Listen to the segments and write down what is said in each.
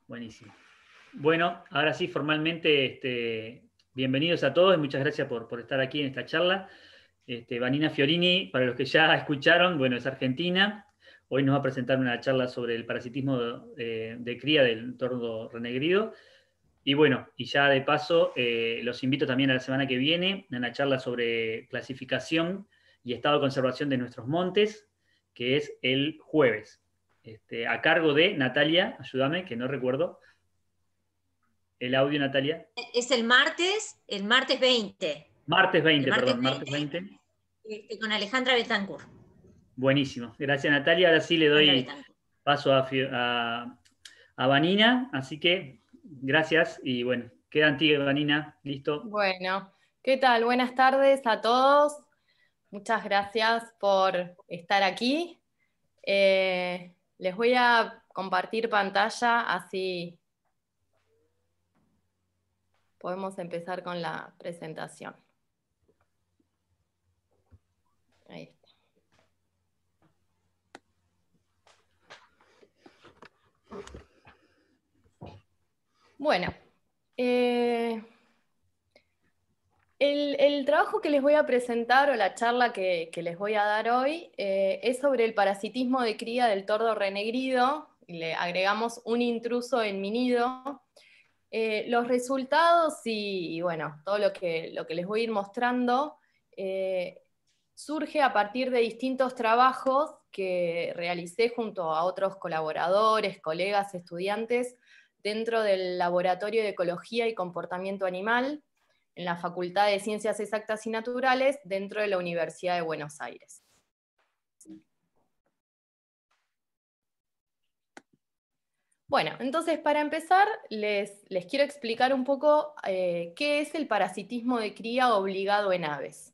Buenísimo. Bueno, ahora sí, formalmente, bienvenidos a todos y muchas gracias por estar aquí en esta charla. Vanina Fiorini, para los que ya escucharon, bueno, es argentina. Hoy nos va a presentar una charla sobre el parasitismo de cría del tordo renegrido. Y bueno, y ya de paso, los invito también a la semana que viene a una charla sobre clasificación y estado de conservación de nuestros montes, que es el jueves. A cargo de Natalia, ayúdame, que no recuerdo el audio, Natalia. Es el martes 20. Martes El 20, martes perdón, martes 20 20. con Alejandra Betancourt. Buenísimo. Gracias, Natalia. Ahora sí le Alejandra doy Betancourt. paso a Vanina. Así que gracias y bueno, queda en ti, Vanina. Listo. Bueno, ¿qué tal? Buenas tardes a todos. Muchas gracias por estar aquí. Les voy a compartir pantalla, así podemos empezar con la presentación. Ahí está. Bueno, el trabajo que les voy a presentar o la charla que les voy a dar hoy es sobre el parasitismo de cría del tordo renegrido. Le agregamos un intruso en mi nido. Los resultados y bueno, todo lo que les voy a ir mostrando surge a partir de distintos trabajos que realicé junto a otros colaboradores, colegas, estudiantes dentro del Laboratorio de Ecología y Comportamiento Animal en la Facultad de Ciencias Exactas y Naturales dentro de la Universidad de Buenos Aires. Bueno, entonces para empezar les quiero explicar un poco qué es el parasitismo de cría obligado en aves.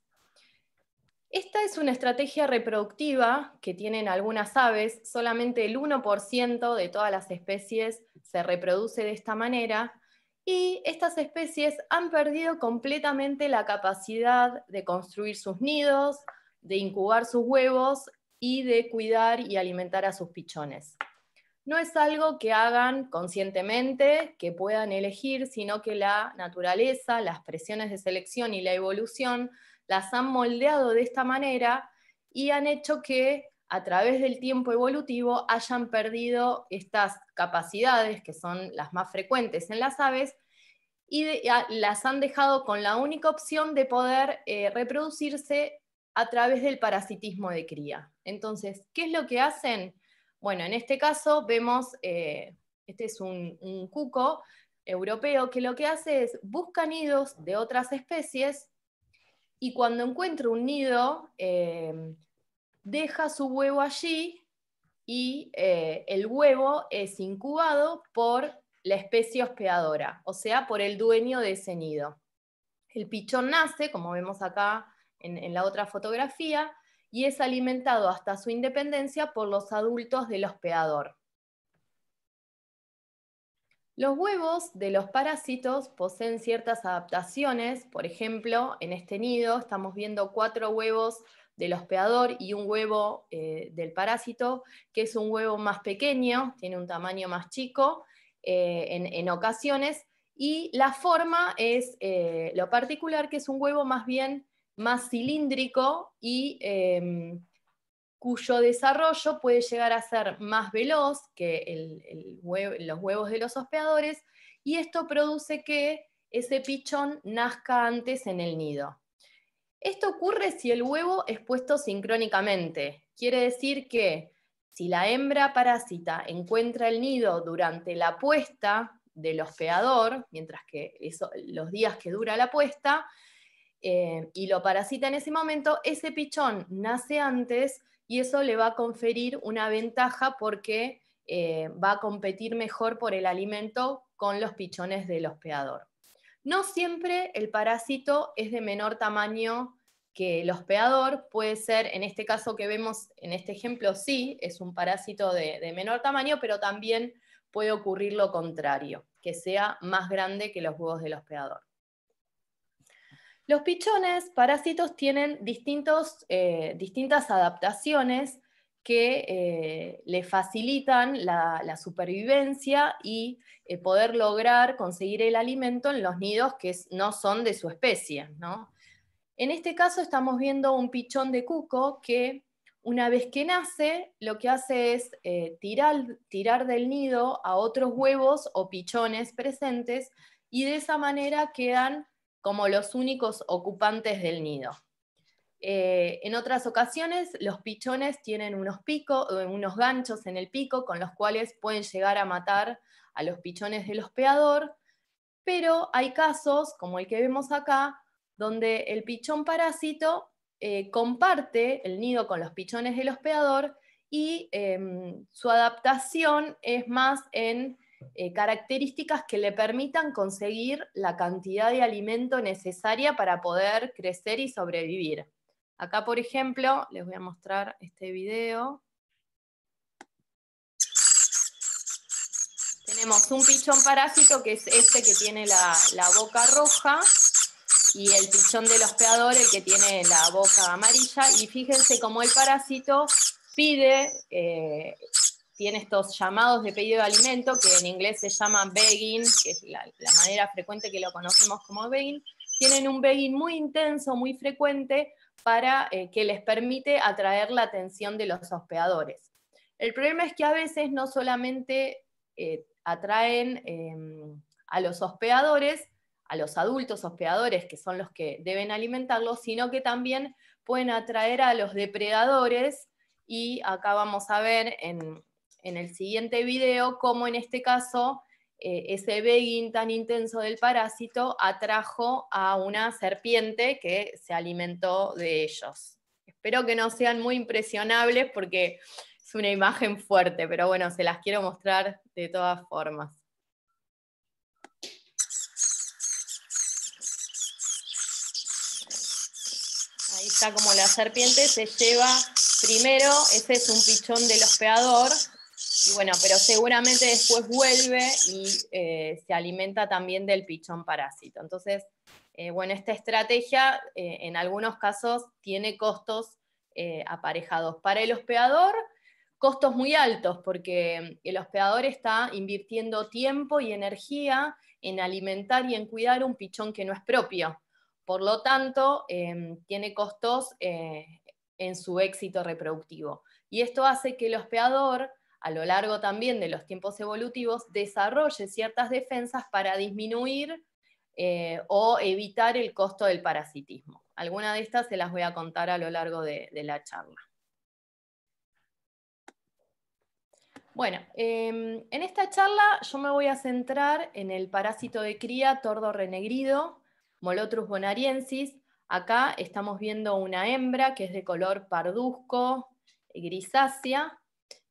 Esta es una estrategia reproductiva que tienen algunas aves, solamente el 1% de todas las especies se reproduce de esta manera, y estas especies han perdido completamente la capacidad de construir sus nidos, de incubar sus huevos y de cuidar y alimentar a sus pichones. No es algo que hagan conscientemente, que puedan elegir, sino que la naturaleza, las presiones de selección y la evolución las han moldeado de esta manera y han hecho que a través del tiempo evolutivo hayan perdido estas capacidades, que son las más frecuentes en las aves, y las han dejado con la única opción de poder reproducirse a través del parasitismo de cría. Entonces, ¿qué es lo que hacen? Bueno, en este caso vemos, este es un cuco europeo que lo que hace es busca nidos de otras especies y cuando encuentra un nido, deja su huevo allí y el huevo es incubado por la especie hospedadora, o sea, por el dueño de ese nido. El pichón nace, como vemos acá en la otra fotografía, y es alimentado hasta su independencia por los adultos del hospedador. Los huevos de los parásitos poseen ciertas adaptaciones. Por ejemplo, en este nido estamos viendo 4 huevos del hospedador y un huevo del parásito, que es un huevo más pequeño, tiene un tamaño más chico en ocasiones, y la forma es lo particular, que es un huevo más bien más cilíndrico y cuyo desarrollo puede llegar a ser más veloz que los huevos de los hospedadores, y esto produce que ese pichón nazca antes en el nido. Esto ocurre si el huevo es puesto sincrónicamente. Quiere decir que si la hembra parásita encuentra el nido durante la puesta del hospedador, mientras que los días que dura la puesta, y lo parasita en ese momento, ese pichón nace antes y eso le va a conferir una ventaja porque va a competir mejor por el alimento con los pichones del hospedador. No siempre el parásito es de menor tamaño que el hospedador, puede ser, en este caso que vemos en este ejemplo, sí, es un parásito de menor tamaño, pero también puede ocurrir lo contrario, que sea más grande que los huevos del hospedador. Los pichones parásitos tienen distintas adaptaciones que le facilitan la supervivencia y poder lograr conseguir el alimento en los nidos que no son de su especie, ¿no? En este caso estamos viendo un pichón de cuco que una vez que nace, lo que hace es tirar del nido a otros huevos o pichones presentes, y de esa manera quedan como los únicos ocupantes del nido. En otras ocasiones, los pichones tienen unos ganchos en el pico con los cuales pueden llegar a matar a los pichones del hospedador, pero hay casos, como el que vemos acá, donde el pichón parásito comparte el nido con los pichones del hospedador y su adaptación es más en características que le permitan conseguir la cantidad de alimento necesaria para poder crecer y sobrevivir. Acá, por ejemplo, les voy a mostrar este video. Tenemos un pichón parásito, que es este que tiene la boca roja, y el pichón del hospedador, el que tiene la boca amarilla, y fíjense cómo el parásito tiene estos llamados de pedido de alimento, que en inglés se llaman begging, que es la manera frecuente que lo conocemos como begging. Tienen un begging muy intenso, muy frecuente, para que les permite atraer la atención de los hospedadores. El problema es que a veces no solamente atraen a los hospedadores, a los adultos hospedadores, que son los que deben alimentarlos, sino que también pueden atraer a los depredadores, y acá vamos a ver en el siguiente video cómo en este caso ese begging tan intenso del parásito atrajo a una serpiente que se alimentó de ellos. Espero que no sean muy impresionables porque es una imagen fuerte, pero bueno, se las quiero mostrar de todas formas. Ahí está como la serpiente se lleva primero, ese es un pichón del hospedador, y bueno, pero seguramente después vuelve y se alimenta también del pichón parásito. Entonces, bueno, esta estrategia en algunos casos tiene costos aparejados. Para el hospedador, costos muy altos, porque el hospedador está invirtiendo tiempo y energía en alimentar y en cuidar un pichón que no es propio. Por lo tanto, tiene costos en su éxito reproductivo. Y esto hace que el hospedador, a lo largo también de los tiempos evolutivos, desarrolle ciertas defensas para disminuir o evitar el costo del parasitismo. Algunas de estas se las voy a contar a lo largo de la charla. Bueno, en esta charla yo me voy a centrar en el parásito de cría tordo renegrido, Molotrus bonariensis. Acá estamos viendo una hembra que es de color parduzco, grisácea,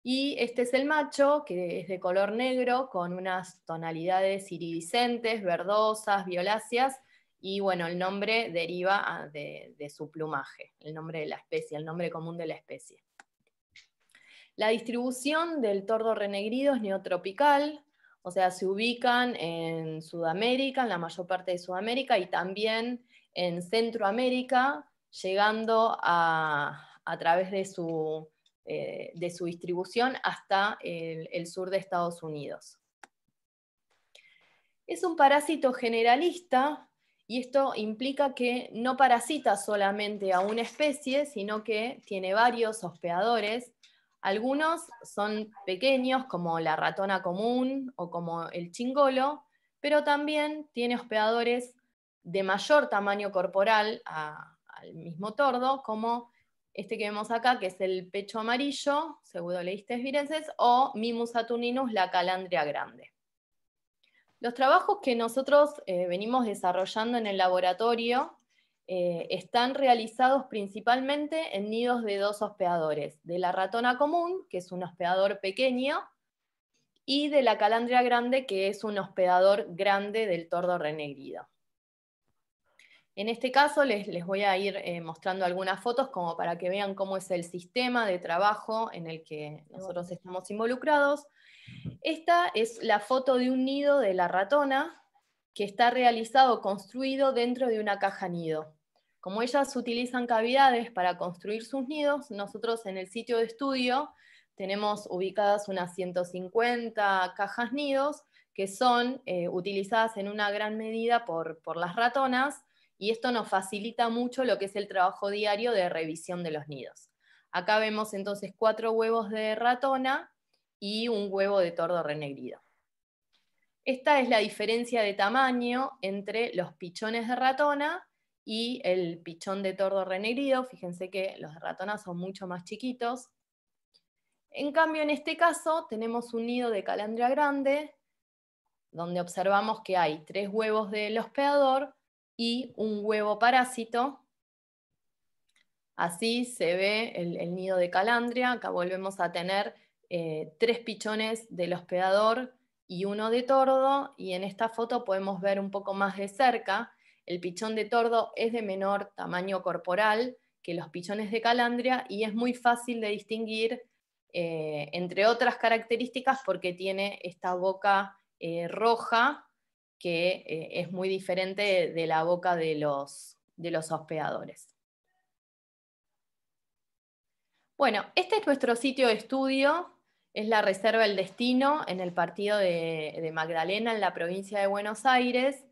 y este es el macho, que es de color negro, con unas tonalidades iridiscentes, verdosas, violáceas, y bueno, el nombre deriva de su plumaje, el nombre de la especie, el nombre común de la especie. La distribución del tordo renegrido es neotropical, o sea, se ubican en Sudamérica, en la mayor parte de Sudamérica, y también en Centroamérica, llegando a través de su distribución hasta el sur de Estados Unidos. Es un parásito generalista, y esto implica que no parasita solamente a una especie, sino que tiene varios hospedadores. Algunos son pequeños, como la ratona común o como el chingolo, pero también tiene hospedadores de mayor tamaño corporal al mismo tordo, como este que vemos acá, que es el pecho amarillo, Pseudoleistes virensis, o Mimus saturninus, la calandria grande. Los trabajos que nosotros venimos desarrollando en el laboratorio están realizados principalmente en nidos de dos hospedadores, de la ratona común, que es un hospedador pequeño, y de la calandria grande, que es un hospedador grande del tordo renegrido. En este caso les voy a ir mostrando algunas fotos como para que vean cómo es el sistema de trabajo en el que nosotros estamos involucrados. Esta es la foto de un nido de la ratona que está realizado, construido dentro de una caja nido. Como ellas utilizan cavidades para construir sus nidos, nosotros en el sitio de estudio tenemos ubicadas unas 150 cajas nidos que son utilizadas en una gran medida por las ratonas, y esto nos facilita mucho lo que es el trabajo diario de revisión de los nidos. Acá vemos entonces 4 huevos de ratona y un huevo de tordo renegrido. Esta es la diferencia de tamaño entre los pichones de ratona y el pichón de tordo renegrido. Fíjense que los de ratona son mucho más chiquitos. En cambio, en este caso, tenemos un nido de calandria grande, donde observamos que hay 3 huevos del hospedador y un huevo parásito. Así se ve el nido de calandria. Acá volvemos a tener 3 pichones del hospedador y 1 de tordo, y en esta foto podemos ver un poco más de cerca. El pichón de tordo es de menor tamaño corporal que los pichones de calandria y es muy fácil de distinguir, entre otras características, porque tiene esta boca roja que es muy diferente de la boca de los hospedadores. Bueno, este es nuestro sitio de estudio, es la Reserva El Destino en el partido de Magdalena, en la provincia de Buenos Aires.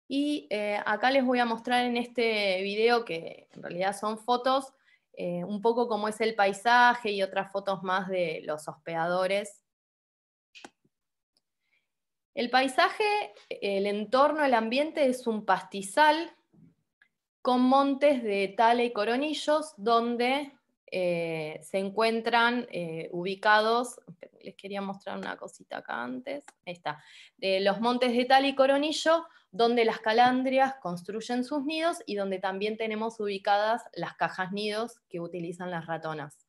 Y acá les voy a mostrar en este video, que en realidad son fotos, un poco cómo es el paisaje y otras fotos más de los hospedadores. El paisaje, el entorno, el ambiente es un pastizal con montes de tala y coronillos donde se encuentran ubicados, les quería mostrar una cosita acá antes, ahí está, los montes de tala y coronillo donde las calandrias construyen sus nidos y donde también tenemos ubicadas las cajas nidos que utilizan las ratonas.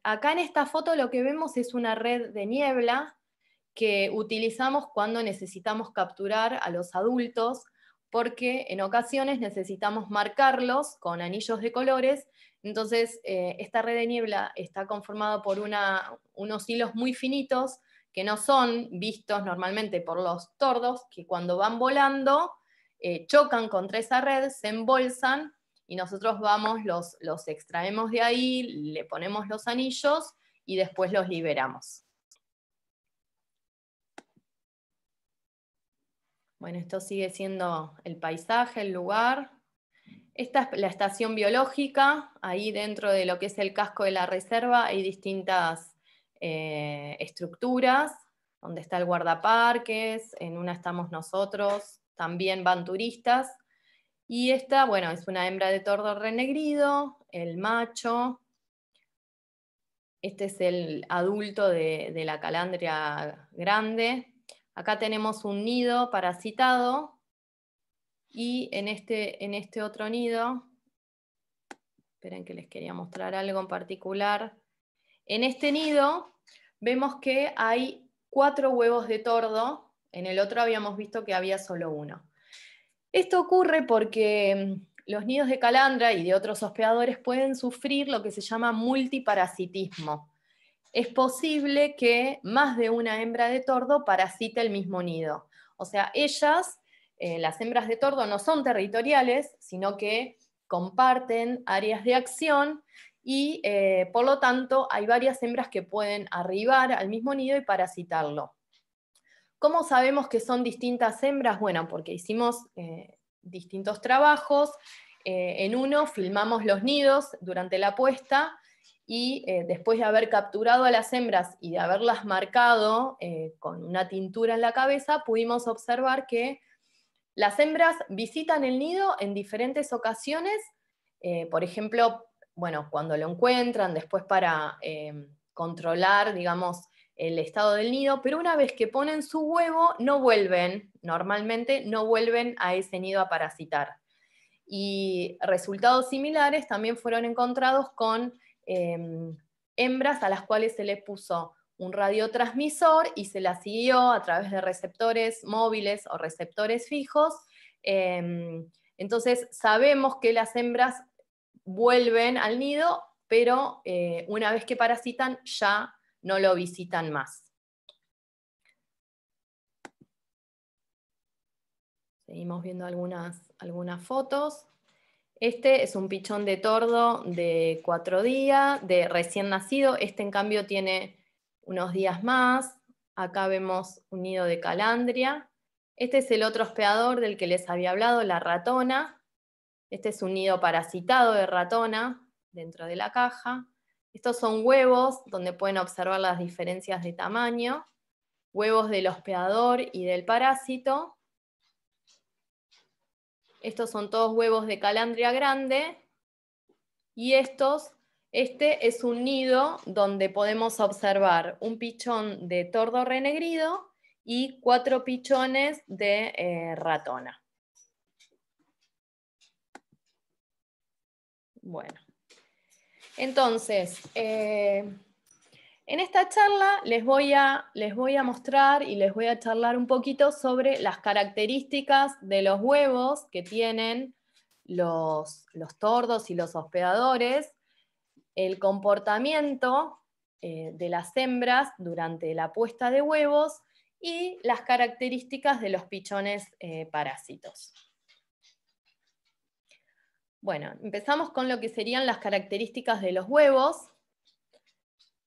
Acá en esta foto lo que vemos es una red de niebla que utilizamos cuando necesitamos capturar a los adultos, porque en ocasiones necesitamos marcarlos con anillos de colores. Entonces, esta red de niebla está conformada por unos hilos muy finitos que no son vistos normalmente por los tordos, que cuando van volando chocan contra esa red, se embolsan y nosotros vamos, los extraemos de ahí, le ponemos los anillos y después los liberamos. Bueno, esto sigue siendo el paisaje, el lugar. Esta es la estación biológica. Ahí dentro de lo que es el casco de la reserva hay distintas estructuras, donde está el guardaparques, en una estamos nosotros, también van turistas. Y esta, bueno, es una hembra de tordo renegrido, el macho. Este es el adulto de la calandria grande. Acá tenemos un nido parasitado y en este otro nido, esperen que les quería mostrar algo en particular. En este nido vemos que hay 4 huevos de tordo, en el otro habíamos visto que había solo 1. Esto ocurre porque los nidos de calandria y de otros hospedadores pueden sufrir lo que se llama multiparasitismo. Es posible que más de una hembra de tordo parasite el mismo nido. O sea, ellas, las hembras de tordo, no son territoriales, sino que comparten áreas de acción y por lo tanto hay varias hembras que pueden arribar al mismo nido y parasitarlo. ¿Cómo sabemos que son distintas hembras? Bueno, porque hicimos distintos trabajos. En uno filmamos los nidos durante la puesta, y después de haber capturado a las hembras y de haberlas marcado con una tintura en la cabeza, pudimos observar que las hembras visitan el nido en diferentes ocasiones, por ejemplo, bueno, cuando lo encuentran, después para controlar, digamos, el estado del nido, pero una vez que ponen su huevo, no vuelven, normalmente no vuelven a ese nido a parasitar. Y resultados similares también fueron encontrados con hembras a las cuales se les puso un radiotransmisor y se las siguió a través de receptores móviles o receptores fijos. Entonces sabemos que las hembras vuelven al nido, pero una vez que parasitan ya no lo visitan más. Seguimos viendo algunas fotos. Este es un pichón de tordo de 4 días, de recién nacido. Este, en cambio, tiene unos días más. Acá vemos un nido de calandria. Este es el otro hospedador del que les había hablado, la ratona. Este es un nido parasitado de ratona dentro de la caja. Estos son huevos donde pueden observar las diferencias de tamaño. Huevos del hospedador y del parásito. Estos son todos huevos de calandria grande. Y este es un nido donde podemos observar un pichón de tordo renegrido y 4 pichones de ratona. Bueno, entonces, en esta charla les voy a mostrar y les voy a charlar un poquito sobre las características de los huevos que tienen los tordos y los hospedadores, el comportamiento de las hembras durante la puesta de huevos y las características de los pichones parásitos. Bueno, empezamos con lo que serían las características de los huevos.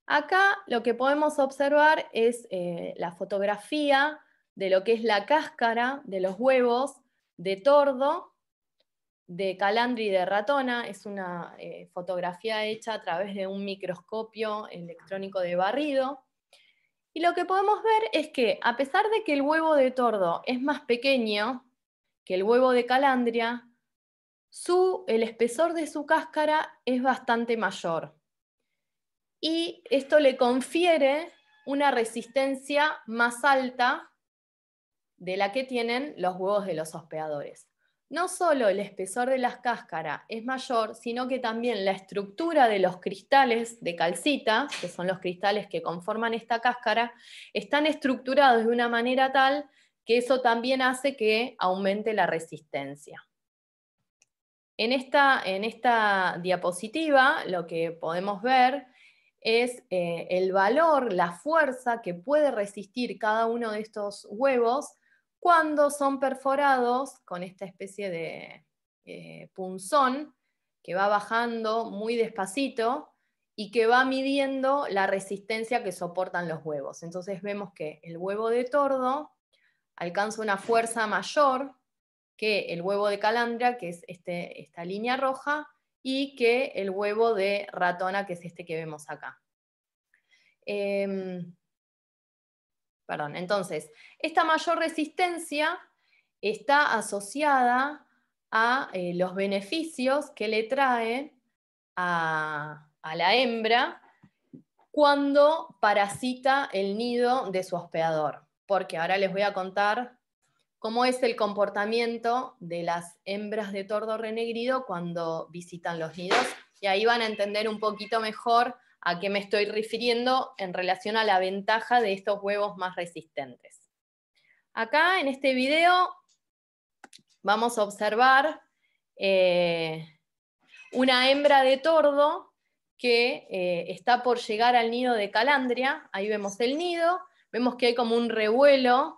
Acá lo que podemos observar es la fotografía de lo que es la cáscara de los huevos de tordo, de calandria y de ratona. Es una fotografía hecha a través de un microscopio electrónico de barrido. Y lo que podemos ver es que, a pesar de que el huevo de tordo es más pequeño que el huevo de calandria, el espesor de su cáscara es bastante mayor. Y esto le confiere una resistencia más alta de la que tienen los huevos de los hospedadores. No solo el espesor de la cáscara es mayor, sino que también la estructura de los cristales de calcita, que son los cristales que conforman esta cáscara, están estructurados de una manera tal que eso también hace que aumente la resistencia. En esta diapositiva lo que podemos ver es el valor, la fuerza que puede resistir cada uno de estos huevos cuando son perforados con esta especie de punzón que va bajando muy despacito y que va midiendo la resistencia que soportan los huevos. Entonces vemos que el huevo de tordo alcanza una fuerza mayor que el huevo de calandria, que es esta línea roja, y que el huevo de ratona, que es este que vemos acá. Perdón, entonces, esta mayor resistencia está asociada a los beneficios que le trae a la hembra cuando parasita el nido de su hospedador. Porque ahora les voy a contar cómo es el comportamiento de las hembras de tordo renegrido cuando visitan los nidos, y ahí van a entender un poquito mejor a qué me estoy refiriendo en relación a la ventaja de estos huevos más resistentes. Acá en este video vamos a observar una hembra de tordo que está por llegar al nido de calandria. Ahí vemos el nido, vemos que hay como un revuelo.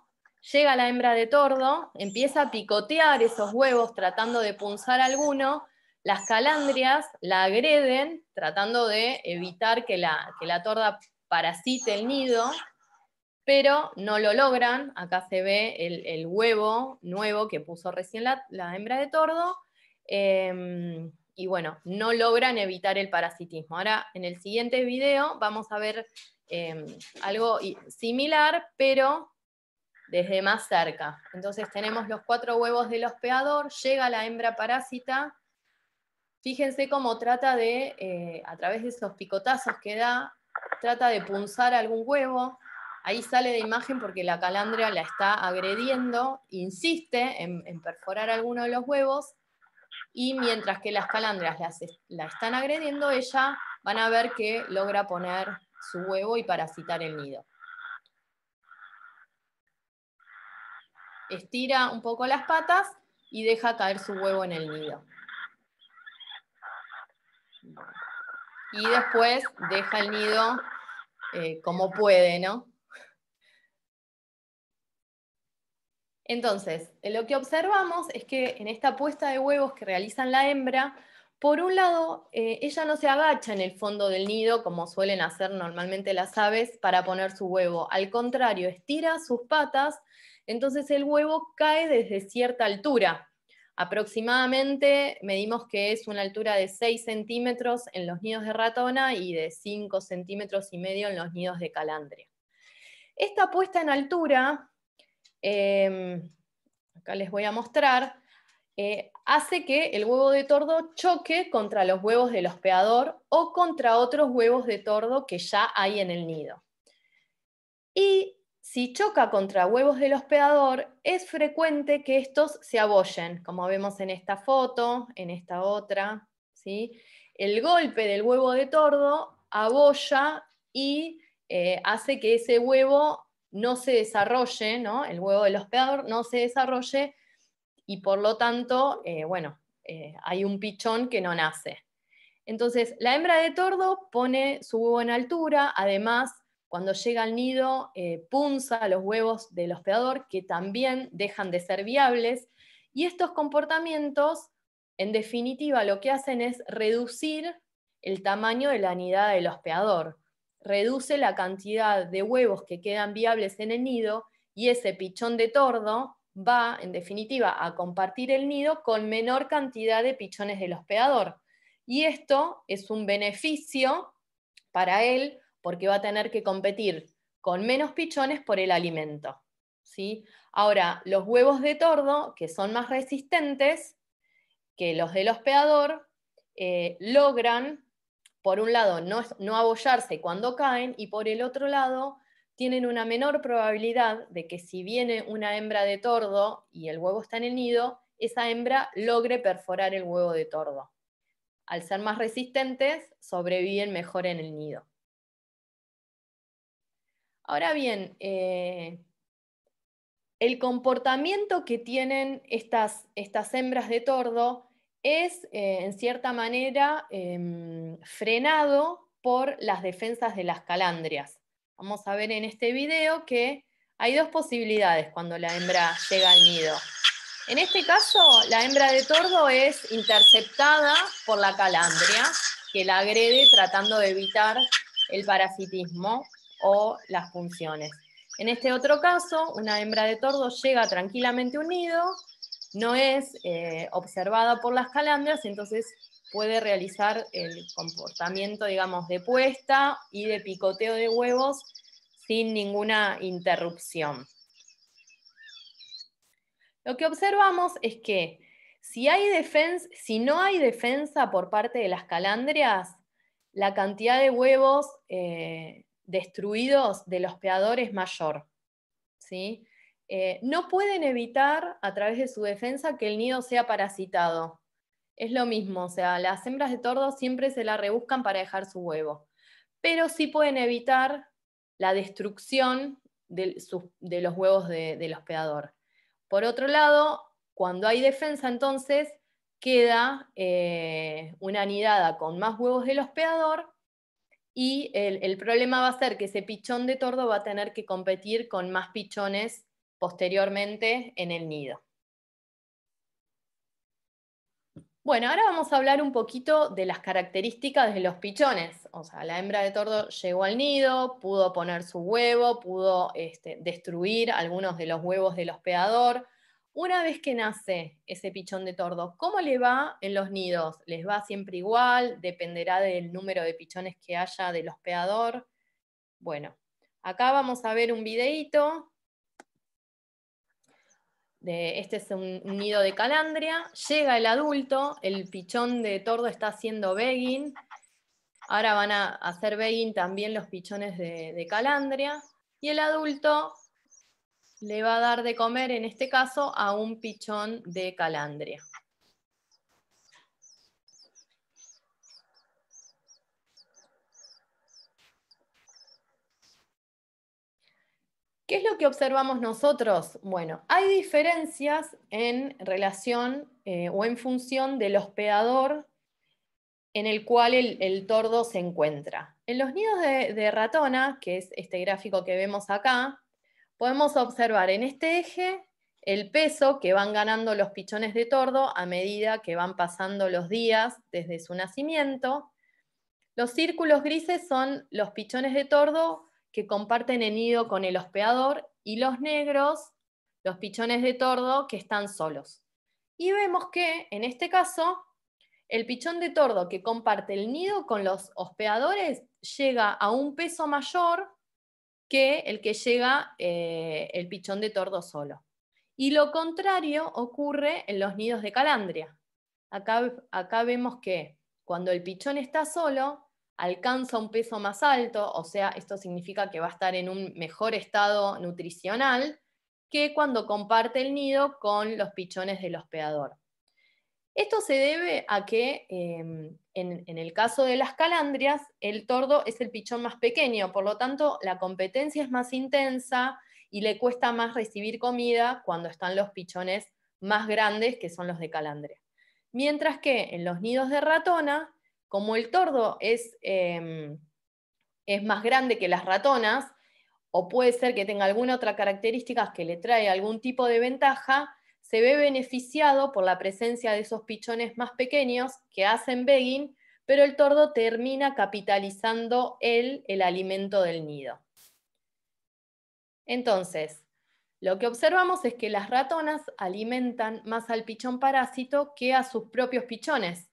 Llega la hembra de tordo, empieza a picotear esos huevos tratando de punzar alguno. Las calandrias la agreden tratando de evitar que la torda parasite el nido, pero no lo logran. Acá se ve el huevo nuevo que puso recién la hembra de tordo, y bueno, no logran evitar el parasitismo. Ahora, en el siguiente video vamos a ver algo similar, pero desde más cerca. Entonces tenemos los 4 huevos del hospedador, llega la hembra parásita. Fíjense cómo trata de, a través de esos picotazos que da, trata de punzar algún huevo. Ahí sale de imagen porque la calandria la está agrediendo, insiste en perforar alguno de los huevos, y mientras que las calandrias la están agrediendo, ella van a ver que logra poner su huevo y parasitar el nido. Estira un poco las patas y deja caer su huevo en el nido. Y después deja el nido como puede, ¿no? Entonces, lo que observamos es que en esta puesta de huevos que realizan la hembra, por un lado, ella no se agacha en el fondo del nido como suelen hacer normalmente las aves para poner su huevo. Al contrario, estira sus patas, entonces el huevo cae desde cierta altura. Aproximadamente medimos que es una altura de 6 centímetros en los nidos de ratona y de 5 centímetros y medio en los nidos de calandria. Esta puesta en altura, acá les voy a mostrar, hace que el huevo de tordo choque contra los huevos del hospedador o contra otros huevos de tordo que ya hay en el nido. Y si choca contra huevos del hospedador, es frecuente que estos se abollen, como vemos en esta foto, en esta otra, ¿sí? El golpe del huevo de tordo abolla y hace que ese huevo no se desarrolle, ¿no? El huevo del hospedador no se desarrolle y por lo tanto, hay un pichón que no nace. Entonces, la hembra de tordo pone su huevo en altura, además, cuando llega al nido, punza los huevos del hospedador, que también dejan de ser viables, y estos comportamientos, en definitiva, lo que hacen es reducir el tamaño de la nidada del hospedador, reduce la cantidad de huevos que quedan viables en el nido, y ese pichón de tordo va, en definitiva, a compartir el nido con menor cantidad de pichones del hospedador. Y esto es un beneficio para él porque va a tener que competir con menos pichones por el alimento, ¿sí? Ahora, los huevos de tordo, que son más resistentes que los del hospedador, logran, por un lado, no abollarse cuando caen, y por el otro lado, tienen una menor probabilidad de que si viene una hembra de tordo y el huevo está en el nido, esa hembra logre perforar el huevo de tordo. Al ser más resistentes, sobreviven mejor en el nido. Ahora bien, el comportamiento que tienen estas hembras de tordo es, en cierta manera, frenado por las defensas de las calandrias. Vamos a ver en este video que hay dos posibilidades cuando la hembra llega al nido. En este caso, la hembra de tordo es interceptada por la calandria, que la agrede tratando de evitar el parasitismo o las punciones. En este otro caso, una hembra de tordo llega tranquilamente a un nido, no es observada por las calandrias, entonces puede realizar el comportamiento, digamos, de puesta y de picoteo de huevos sin ninguna interrupción. Lo que observamos es que si no hay defensa por parte de las calandrias, la cantidad de huevos destruidos del hospedador es mayor, ¿sí? No pueden evitar a través de su defensa que el nido sea parasitado. Es lo mismo, o sea, las hembras de tordo siempre se la rebuscan para dejar su huevo, pero sí pueden evitar la destrucción de los huevos del hospedador. Por otro lado, cuando hay defensa, entonces queda una nidada con más huevos del hospedador, y el problema va a ser que ese pichón de tordo va a tener que competir con más pichones posteriormente en el nido. Bueno, ahora vamos a hablar un poquito de las características de los pichones. O sea, la hembra de tordo llegó al nido, pudo poner su huevo, pudo destruir algunos de los huevos del hospedador. Una vez que nace ese pichón de tordo, ¿cómo le va en los nidos? ¿Les va siempre igual? ¿Dependerá del número de pichones que haya del hospedador? Bueno, acá vamos a ver un videíto. Este es un nido de calandria. Llega el adulto, el pichón de tordo está haciendo begging. Ahora van a hacer begging también los pichones de calandria. Y el adulto le va a dar de comer, en este caso, a un pichón de calandria. ¿Qué es lo que observamos nosotros? Bueno, hay diferencias en relación o en función del hospedador en el cual el tordo se encuentra. En los nidos de ratona, que es este gráfico que vemos acá, podemos observar en este eje el peso que van ganando los pichones de tordo a medida que van pasando los días desde su nacimiento. Los círculos grises son los pichones de tordo que comparten el nido con el hospedador, y los negros, los pichones de tordo que están solos. Y vemos que, en este caso, el pichón de tordo que comparte el nido con los hospedadores llega a un peso mayor que el que llega el pichón de tordo solo. Y lo contrario ocurre en los nidos de calandria. Acá vemos que cuando el pichón está solo, alcanza un peso más alto, o sea, esto significa que va a estar en un mejor estado nutricional que cuando comparte el nido con los pichones del hospedador. Esto se debe a que en el caso de las calandrias, el tordo es el pichón más pequeño, por lo tanto la competencia es más intensa y le cuesta más recibir comida cuando están los pichones más grandes, que son los de calandria. Mientras que en los nidos de ratona, como el tordo es más grande que las ratonas, o puede ser que tenga alguna otra característica que le trae algún tipo de ventaja, se ve beneficiado por la presencia de esos pichones más pequeños que hacen begging, pero el tordo termina capitalizando el alimento del nido. Entonces, lo que observamos es que las ratonas alimentan más al pichón parásito que a sus propios pichones.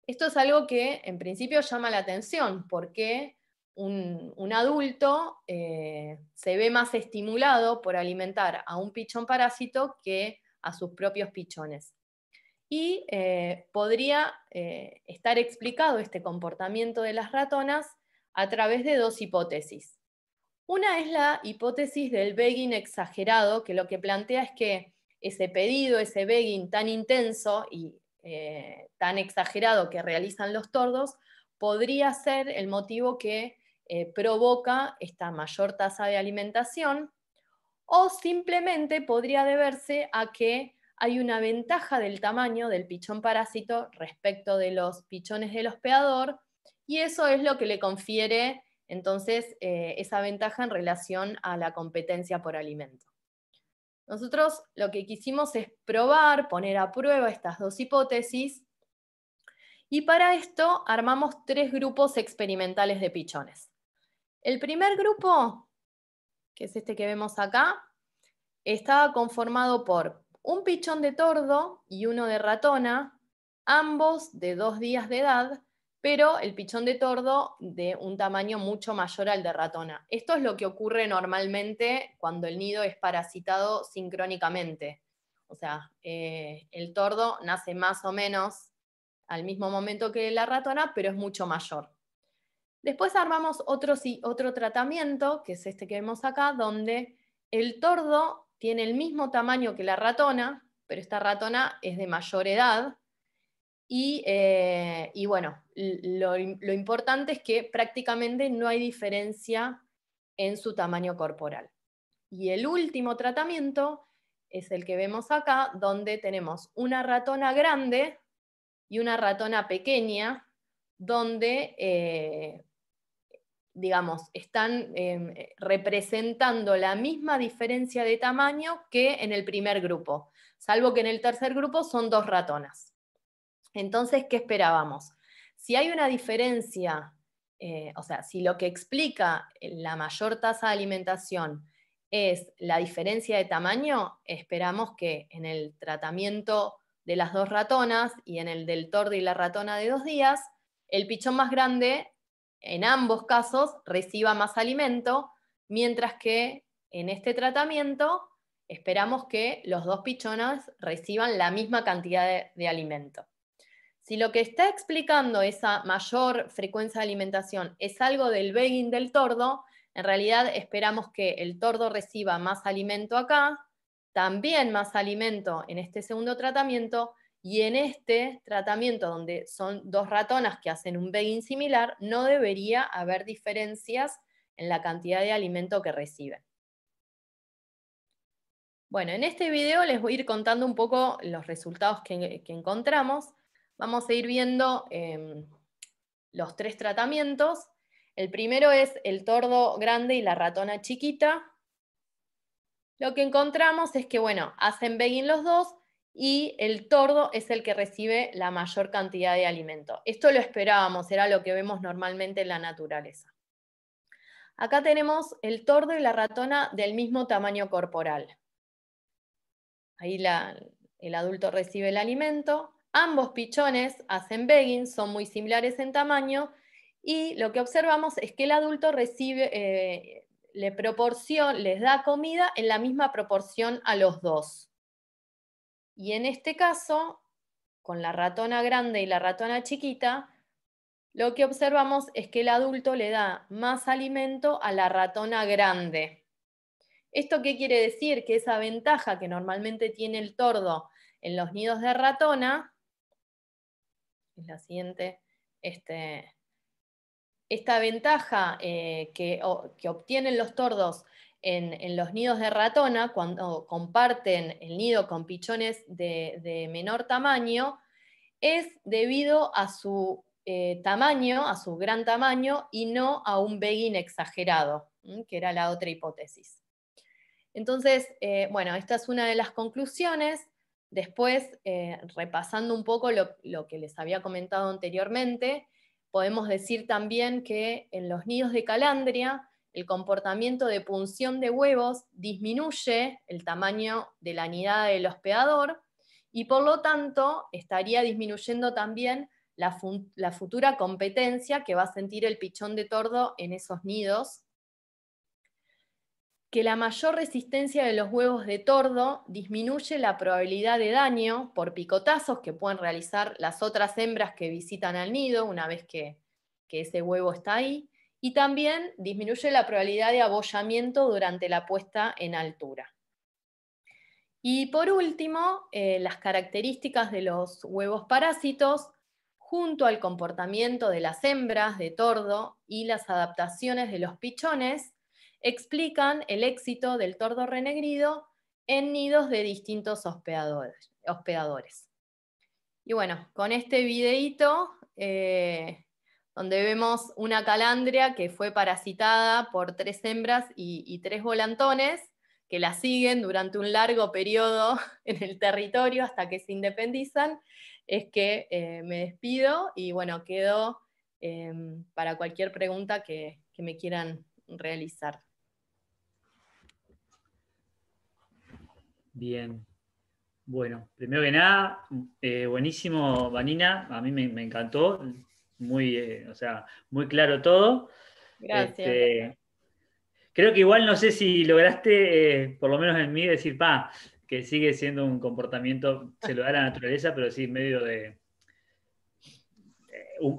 Esto es algo que en principio llama la atención, porque un adulto se ve más estimulado por alimentar a un pichón parásito que a sus propios pichones. Y podría estar explicado este comportamiento de las ratonas a través de dos hipótesis. Una es la hipótesis del begging exagerado, que lo que plantea es que ese pedido, ese begging tan intenso y tan exagerado que realizan los tordos, podría ser el motivo que provoca esta mayor tasa de alimentación, o simplemente podría deberse a que hay una ventaja del tamaño del pichón parásito respecto de los pichones del hospedador, y eso es lo que le confiere entonces esa ventaja en relación a la competencia por alimento. Nosotros lo que quisimos es probar, poner a prueba estas dos hipótesis, y para esto armamos 3 grupos experimentales de pichones. El primer grupo, que es este que vemos acá, estaba conformado por un pichón de tordo y uno de ratona, ambos de 2 días de edad, pero el pichón de tordo de un tamaño mucho mayor al de ratona. Esto es lo que ocurre normalmente cuando el nido es parasitado sincrónicamente. O sea, el tordo nace más o menos al mismo momento que la ratona, pero es mucho mayor. Después armamos otro tratamiento, que es este que vemos acá, donde el tordo tiene el mismo tamaño que la ratona, pero esta ratona es de mayor edad. Y bueno, lo importante es que prácticamente no hay diferencia en su tamaño corporal. Y el último tratamiento es el que vemos acá, donde tenemos una ratona grande y una ratona pequeña, donde digamos, están representando la misma diferencia de tamaño que en el primer grupo, salvo que en el tercer grupo son 2 ratonas. Entonces, ¿qué esperábamos? Si hay una diferencia, o sea, si lo que explica la mayor tasa de alimentación es la diferencia de tamaño, esperamos que en el tratamiento de las 2 ratonas y en el del tordo y la ratona de 2 días, el pichón más grande, en ambos casos, reciba más alimento, mientras que en este tratamiento esperamos que los 2 pichones reciban la misma cantidad de alimento. Si lo que está explicando esa mayor frecuencia de alimentación es algo del begging del tordo, en realidad esperamos que el tordo reciba más alimento acá, también más alimento en este segundo tratamiento, y en este tratamiento, donde son 2 ratonas que hacen un begging similar, no debería haber diferencias en la cantidad de alimento que reciben. Bueno, en este video les voy a ir contando un poco los resultados que encontramos. Vamos a ir viendo los 3 tratamientos. El primero es el tordo grande y la ratona chiquita. lo que encontramos es que, bueno, hacen begging los dos y el tordo es el que recibe la mayor cantidad de alimento. Esto lo esperábamos, era lo que vemos normalmente en la naturaleza. Acá tenemos el tordo y la ratona del mismo tamaño corporal. Ahí el adulto recibe el alimento. Ambos pichones hacen begging, son muy similares en tamaño, y lo que observamos es que el adulto recibe, les da comida en la misma proporción a los dos. Y en este caso, con la ratona grande y la ratona chiquita, lo que observamos es que el adulto le da más alimento a la ratona grande. ¿Esto qué quiere decir? Que esa ventaja que normalmente tiene el tordo en los nidos de ratona, es la siguiente, esta ventaja que obtienen los tordos en los nidos de ratona, cuando comparten el nido con pichones de menor tamaño, es debido a su tamaño, a su gran tamaño, y no a un begging exagerado, que era la otra hipótesis. Entonces, bueno, esta es una de las conclusiones. Después, repasando un poco lo que les había comentado anteriormente, podemos decir también que en los nidos de calandria, el comportamiento de punción de huevos disminuye el tamaño de la nidada del hospedador, y por lo tanto estaría disminuyendo también la futura competencia que va a sentir el pichón de tordo en esos nidos. Que la mayor resistencia de los huevos de tordo disminuye la probabilidad de daño por picotazos que pueden realizar las otras hembras que visitan al nido una vez que ese huevo está ahí, y también disminuye la probabilidad de abollamiento durante la puesta en altura. Y por último, las características de los huevos parásitos, junto al comportamiento de las hembras de tordo y las adaptaciones de los pichones, explican el éxito del tordo renegrido en nidos de distintos hospedadores. Y bueno, con este videíto, donde vemos una calandria que fue parasitada por 3 hembras y 3 volantones, que la siguen durante un largo periodo en el territorio hasta que se independizan, es que me despido y bueno, quedo para cualquier pregunta que me quieran realizar. Bien. Bueno, primero que nada, buenísimo, Vanina. A mí me encantó. Muy, o sea, muy claro todo. Gracias. Creo que igual no sé si lograste, por lo menos en mí, decir, que sigue siendo un comportamiento, se lo da la naturaleza, pero sí medio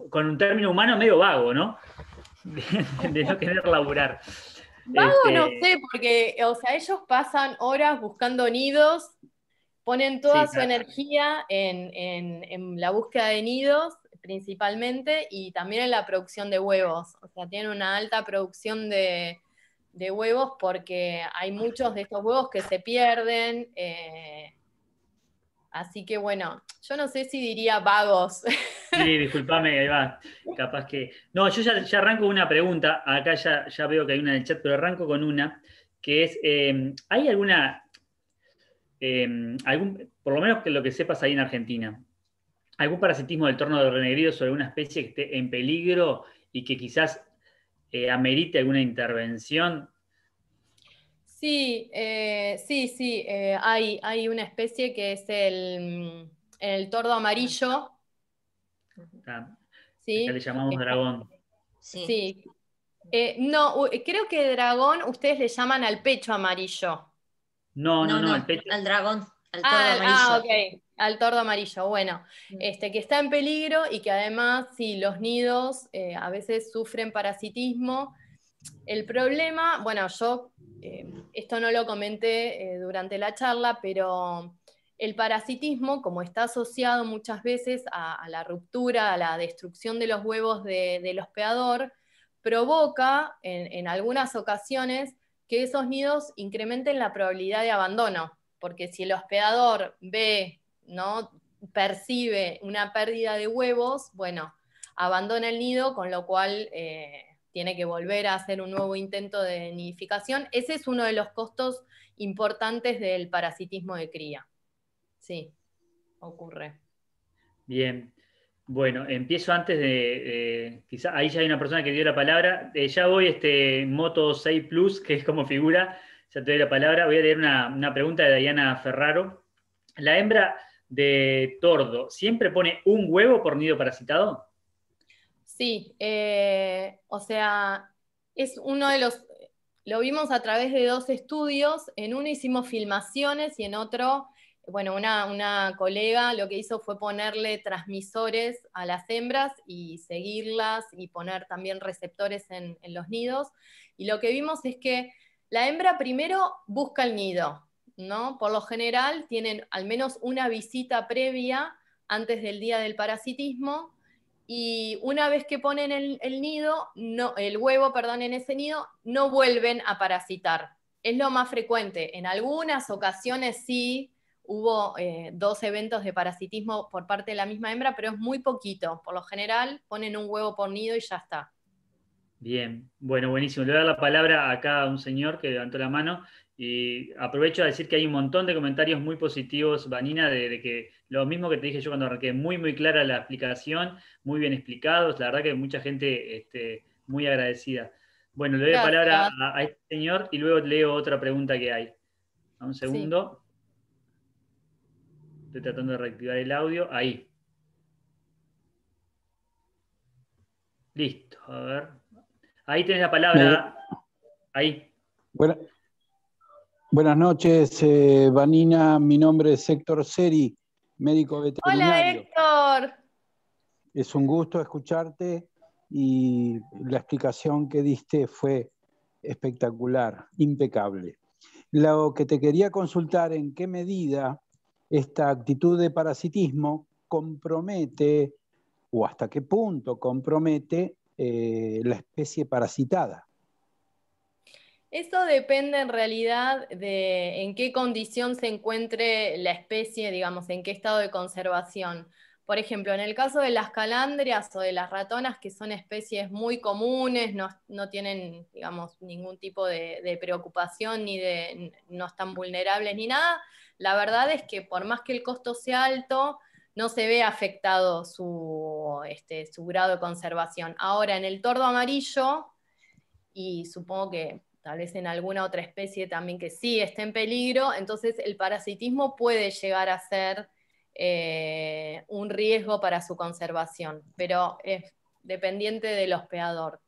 con un término humano medio vago, ¿no? De no querer laburar. Vago no sé, porque, o sea, ellos pasan horas buscando nidos, ponen toda Sí, su energía en la búsqueda de nidos, principalmente, y también en la producción de huevos. O sea, tienen una alta producción de huevos porque hay muchos de estos huevos que se pierden. Así que bueno, yo no sé si diría vagos. sí, discúlpame, ahí va. Capaz que. No, yo ya arranco con una pregunta. Acá ya veo que hay una en el chat, pero arranco con una, que es: ¿hay alguna, por lo menos que lo que sepas ahí en Argentina, algún parasitismo del torno de renegrido sobre alguna especie que esté en peligro y que quizás amerite alguna intervención? Sí, sí, hay una especie que es el tordo amarillo, Acá le ¿sí? llamamos dragón. Sí. Sí. No, creo que dragón ustedes le llaman al pecho amarillo. No, no, No, no, el no, pecho. al dragón, al tordo amarillo. Ok, al tordo amarillo. Bueno, que está en peligro y que además, sí, los nidos a veces sufren parasitismo. El problema, bueno, yo esto no lo comenté durante la charla, pero el parasitismo, como está asociado muchas veces a la ruptura, a la destrucción de los huevos del hospedador, provoca en algunas ocasiones que esos nidos incrementen la probabilidad de abandono, porque si el hospedador ve, ¿no?, percibe una pérdida de huevos, bueno, abandona el nido, con lo cual tiene que volver a hacer un nuevo intento de nidificación. Ese es uno de los costos importantes del parasitismo de cría. Sí, ocurre. Bien. Bueno, empiezo antes quizá ahí ya hay una persona que dio la palabra. Ya voy Moto 6 Plus, que es como figura, ya te doy la palabra. Voy a leer una pregunta de Diana Ferraro. ¿La hembra de tordo siempre pone un huevo por nido parasitado? Sí, o sea, es uno de los, lo vimos a través de 2 estudios, en uno hicimos filmaciones y en otro, bueno, una colega lo que hizo fue ponerle transmisores a las hembras y seguirlas y poner también receptores en los nidos, y lo que vimos es que la hembra primero busca el nido, ¿no? Por lo general tienen al menos una visita previa antes del día del parasitismo, y una vez que ponen el nido, el huevo, perdón, en ese nido, no vuelven a parasitar. Es lo más frecuente. En algunas ocasiones sí hubo 2 eventos de parasitismo por parte de la misma hembra, pero es muy poquito. Por lo general ponen un huevo por nido y ya está. Bien, bueno, buenísimo. Le voy a dar la palabra acá a un señor que levantó la mano y aprovecho a decir que hay un montón de comentarios muy positivos, Vanina, de que lo mismo que te dije yo cuando arranqué, muy, muy clara la explicación, muy bien explicados, la verdad que mucha gente muy agradecida. Bueno, le doy la palabra Gracias. a este señor y luego leo otra pregunta que hay. A un Sí. segundo, estoy tratando de reactivar el audio. Ahí, listo, a ver. Ahí tenés la Me- palabra, ahí. buena- Buenas noches, Vanina. Mi nombre es Héctor Seri, médico Hola, veterinario. Héctor. Es un gusto escucharte y la explicación que diste fue espectacular, impecable. Lo que te quería consultar, ¿en qué medida esta actitud de parasitismo compromete o hasta qué punto compromete la especie parasitada? Eso depende en realidad de en qué condición se encuentre la especie, digamos, en qué estado de conservación. Por ejemplo, en el caso de las calandrias o de las ratonas, que son especies muy comunes, no tienen, digamos, ningún tipo de preocupación no están vulnerables ni nada, la verdad es que por más que el costo sea alto, no se ve afectado su grado de conservación. Ahora, en el tordo amarillo, y supongo que tal vez en alguna otra especie también que sí esté en peligro, entonces el parasitismo puede llegar a ser un riesgo para su conservación, pero es dependiente del hospedador.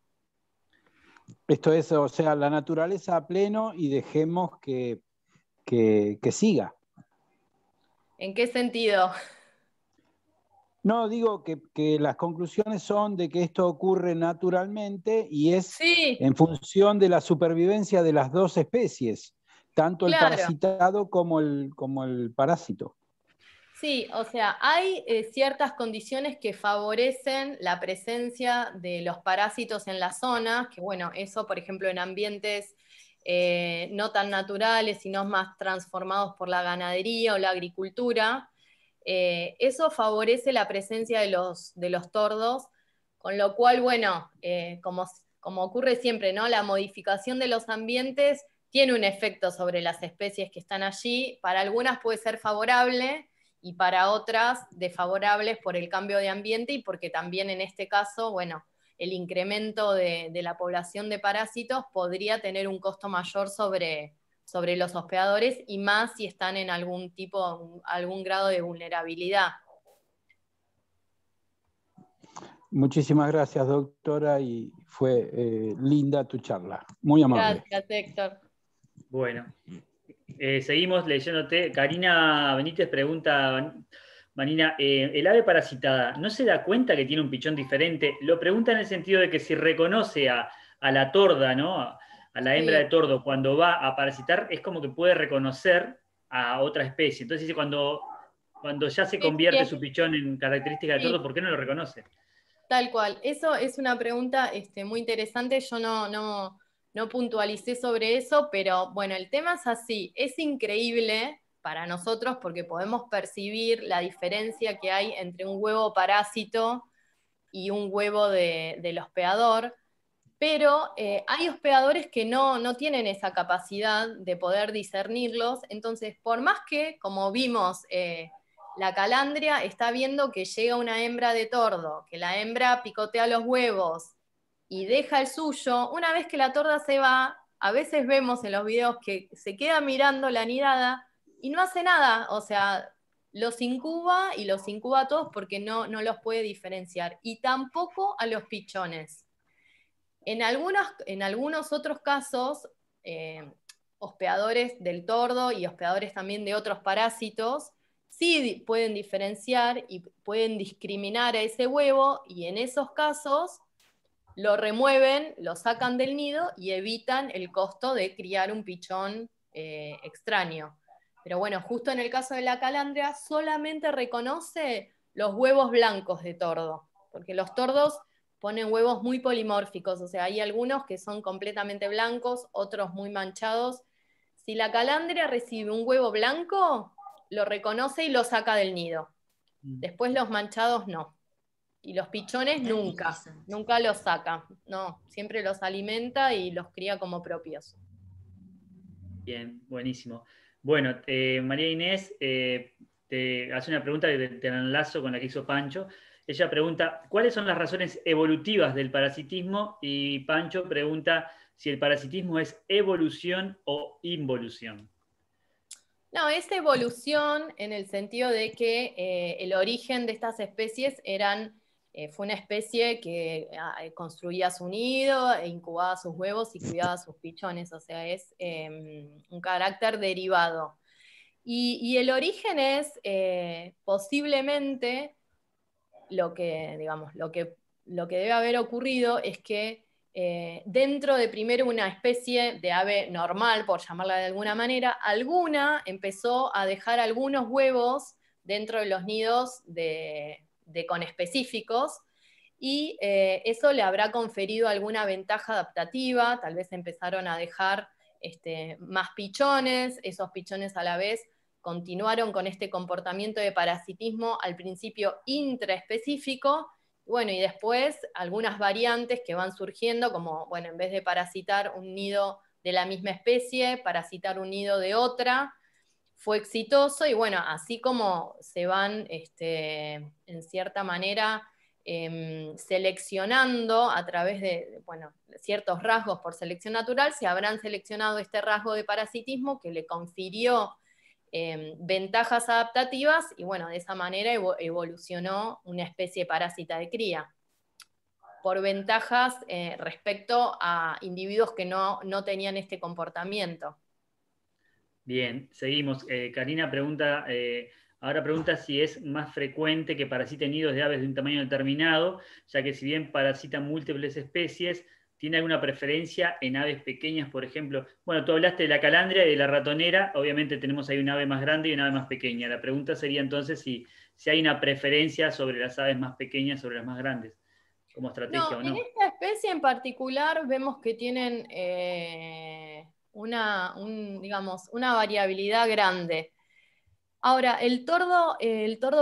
Esto es, o sea, la naturaleza a pleno y dejemos que siga. ¿En qué sentido? No, digo que las conclusiones son de que esto ocurre naturalmente y es Sí, en función de la supervivencia de las 2 especies, tanto el claro. parasitado como el parásito. Sí, o sea, hay ciertas condiciones que favorecen la presencia de los parásitos en la zona, que bueno, eso por ejemplo en ambientes no tan naturales, sino más transformados por la ganadería o la agricultura, eso favorece la presencia de los tordos, con lo cual, bueno, como ocurre siempre, ¿no? La modificación de los ambientes tiene un efecto sobre las especies que están allí. Para algunas puede ser favorable y para otras desfavorables por el cambio de ambiente y porque también en este caso, bueno, el incremento de la población de parásitos podría tener un costo mayor sobre los hospedadores y más si están en algún grado de vulnerabilidad. Muchísimas gracias, doctora, y fue linda tu charla. Muy amable. Gracias, Héctor. Bueno, seguimos leyéndote. Karina Benítez pregunta, Vanina, ¿el ave parasitada no se da cuenta que tiene un pichón diferente? Lo pregunta en el sentido de que si reconoce a la torda, ¿no? A la hembra de Sí. tordo cuando va a parasitar, es como que puede reconocer a otra especie. Entonces dice, cuando ya se Sí, convierte su pichón en característica de tordo, sí, ¿por qué no lo reconoce? tal cual. Eso es una pregunta muy interesante. Yo no puntualicé sobre eso, pero bueno, el tema es así. Es increíble para nosotros porque podemos percibir la diferencia que hay entre un huevo parásito y un huevo del hospedador, pero hay hospedadores que no tienen esa capacidad de poder discernirlos, entonces por más que, como vimos, la calandria está viendo que llega una hembra de tordo, que la hembra picotea los huevos y deja el suyo, una vez que la torda se va, a veces vemos en los videos que se queda mirando la nidada y no hace nada, o sea, los incuba y los incuba a todos porque no los puede diferenciar, y tampoco a los pichones. En algunos otros casos, hospedadores del tordo y hospedadores también de otros parásitos, sí pueden diferenciar y pueden discriminar a ese huevo, y en esos casos lo remueven, lo sacan del nido y evitan el costo de criar un pichón extraño. Pero bueno, justo en el caso de la calandria, solamente reconoce los huevos blancos de tordo, porque los tordos ponen huevos muy polimórficos, o sea, hay algunos que son completamente blancos, otros muy manchados. Si la calandria recibe un huevo blanco, lo reconoce y lo saca del nido. Después los manchados no. Y los pichones nunca los saca. No, siempre los alimenta y los cría como propios. Bien, buenísimo. Bueno, María Inés te hace una pregunta que te enlazo con la que hizo Pancho. Ella pregunta, ¿cuáles son las razones evolutivas del parasitismo? Y Pancho pregunta si el parasitismo es evolución o involución. No, es evolución en el sentido de que el origen de estas especies fue una especie que construía su nido, incubaba sus huevos y cuidaba sus pichones, o sea, es un carácter derivado. Y el origen es posiblemente lo que debe haber ocurrido es que dentro de primero una especie de ave normal, por llamarla de alguna manera, alguna empezó a dejar algunos huevos dentro de los nidos de conespecíficos, y eso le habrá conferido alguna ventaja adaptativa, tal vez empezaron a dejar más pichones, esos pichones a la vez continuaron con este comportamiento de parasitismo al principio intraespecífico, bueno, y después algunas variantes que van surgiendo, como, bueno, en vez de parasitar un nido de la misma especie, parasitar un nido de otra, fue exitoso, y bueno, así como se van, en cierta manera, seleccionando a través de, bueno, ciertos rasgos por selección natural, se habrán seleccionado este rasgo de parasitismo que le confirió ventajas adaptativas, y bueno, de esa manera evolucionó una especie parásita de cría, por ventajas respecto a individuos que no tenían este comportamiento. Bien, seguimos. Karina pregunta, ahora pregunta si es más frecuente que parasiten nidos de aves de un tamaño determinado, ya que si bien parasitan múltiples especies, ¿tiene alguna preferencia en aves pequeñas, por ejemplo? Bueno, tú hablaste de la calandria y de la ratonera, obviamente tenemos ahí una ave más grande y una ave más pequeña. La pregunta sería entonces si hay una preferencia sobre las aves más pequeñas sobre las más grandes, como estrategia o no. En esta especie en particular vemos que tienen una variabilidad grande. Ahora, el tordo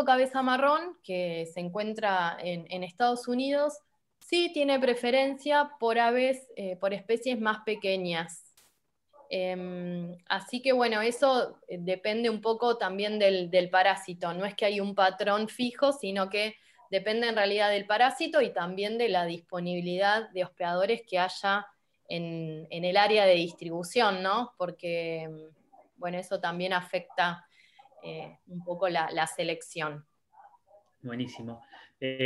cabeza marrón, que se encuentra en Estados Unidos, sí tiene preferencia por aves, por especies más pequeñas. Así que bueno, eso depende un poco también del parásito. No es que hay un patrón fijo, sino que depende en realidad del parásito y también de la disponibilidad de hospedadores que haya en el área de distribución, ¿no? Porque, bueno, eso también afecta un poco la selección. Buenísimo.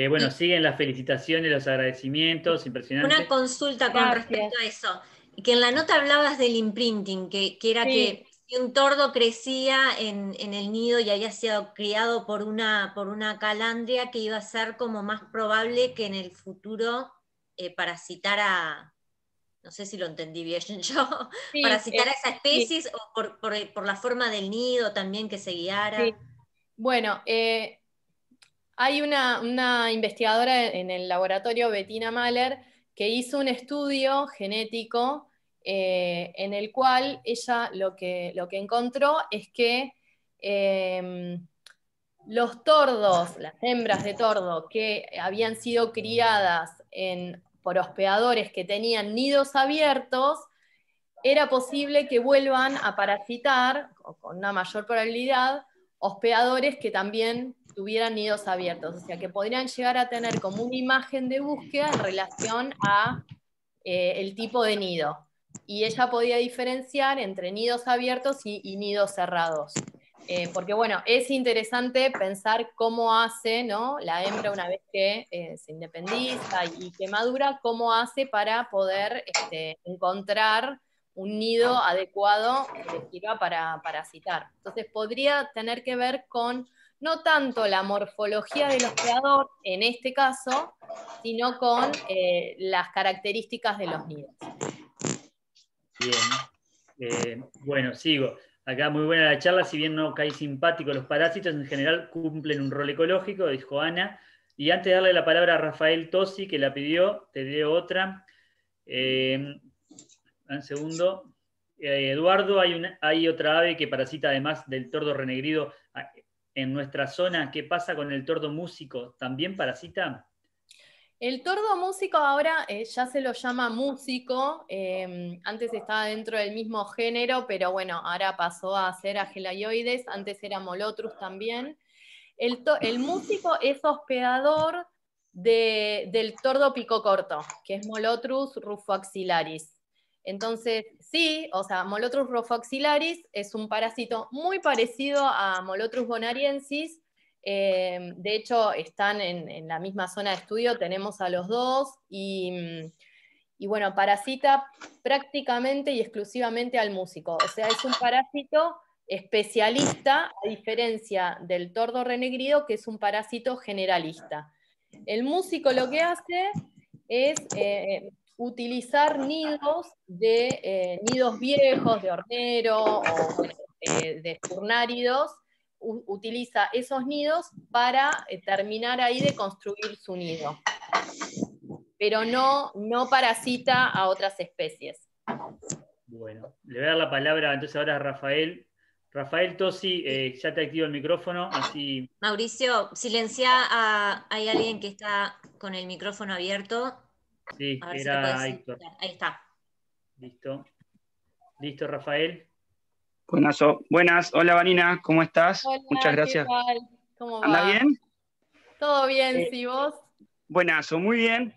Bueno, siguen las felicitaciones, los agradecimientos, impresionante. Una consulta con respecto a eso, que en la nota hablabas del imprinting, que era sí, que si un tordo crecía en el nido y había sido criado por una calandria, que iba a ser como más probable que en el futuro parasitara, no sé si lo entendí bien yo, sí, parasitara esa especie, sí, o por la forma del nido también que se guiara. Sí. Bueno, hay una investigadora en el laboratorio, Bettina Mahler, que hizo un estudio genético en el cual ella lo que encontró es que los tordos, las hembras de tordo que habían sido criadas por hospedadores que tenían nidos abiertos, era posible que vuelvan a parasitar, con una mayor probabilidad, hospedadores que también tuvieran nidos abiertos, o sea, que podrían llegar a tener como una imagen de búsqueda en relación a el tipo de nido. Y ella podía diferenciar entre nidos abiertos y nidos cerrados. Porque bueno, es interesante pensar cómo hace, ¿no?, la hembra una vez que se independiza y que madura, cómo hace para poder encontrar un nido adecuado que le sirva para parasitar. Entonces podría tener que ver con no tanto la morfología del hospedador, en este caso, sino con las características de los nidos. Bien. Bueno, sigo. Acá muy buena la charla, si bien no cae simpático, los parásitos en general cumplen un rol ecológico, dijo Ana. Y antes de darle la palabra a Rafael Tosi, que la pidió, te dio otra. Un segundo. Eduardo, hay otra ave que parasita además del tordo renegrido en nuestra zona. ¿Qué pasa con el tordo músico? ¿También parasita? El tordo músico ahora ya se lo llama músico, antes estaba dentro del mismo género, pero bueno, ahora pasó a ser Agelaioides, antes era Molotrus también. El músico es hospedador del tordo pico corto, que es Molotrus rufoaxillaris. Entonces, sí, o sea, Molotrus rufoaxillaris es un parásito muy parecido a Molotrus bonariensis. De hecho, están en la misma zona de estudio, tenemos a los dos, y bueno, parasita prácticamente y exclusivamente al músico. O sea, es un parásito especialista, a diferencia del tordo renegrido, que es un parásito generalista. El músico lo que hace es utilizar nidos nidos viejos, de hornero o de esturnáridos. Utiliza esos nidos para terminar ahí de construir su nido, pero no parasita a otras especies. Bueno, le voy a dar la palabra entonces ahora a Rafael. Rafael Tosi, ya te activo el micrófono, así. Mauricio, hay alguien que está con el micrófono abierto. Sí, A ver si te era puedes Héctor. silenciar. Ahí está. Listo. Listo, Rafael. Buenas, hola Vanina, ¿cómo estás? Hola, Muchas ¿qué gracias. tal? ¿Cómo ¿Anda va? bien? ¿Todo bien, sí, vos? Buenazo, muy bien.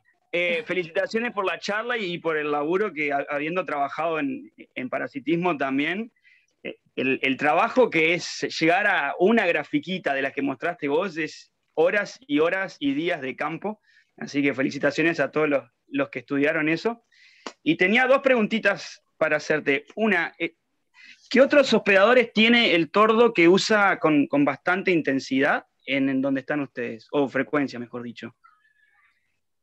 Felicitaciones por la charla y por el laburo que, habiendo trabajado en parasitismo también, el trabajo que es llegar a una grafiquita de la que mostraste vos es horas y horas y días de campo. Así que felicitaciones a todos los que estudiaron eso. Y tenía dos preguntitas para hacerte. Una, ¿qué otros hospedadores tiene el tordo que usa con bastante intensidad en donde están ustedes? O frecuencia, mejor dicho.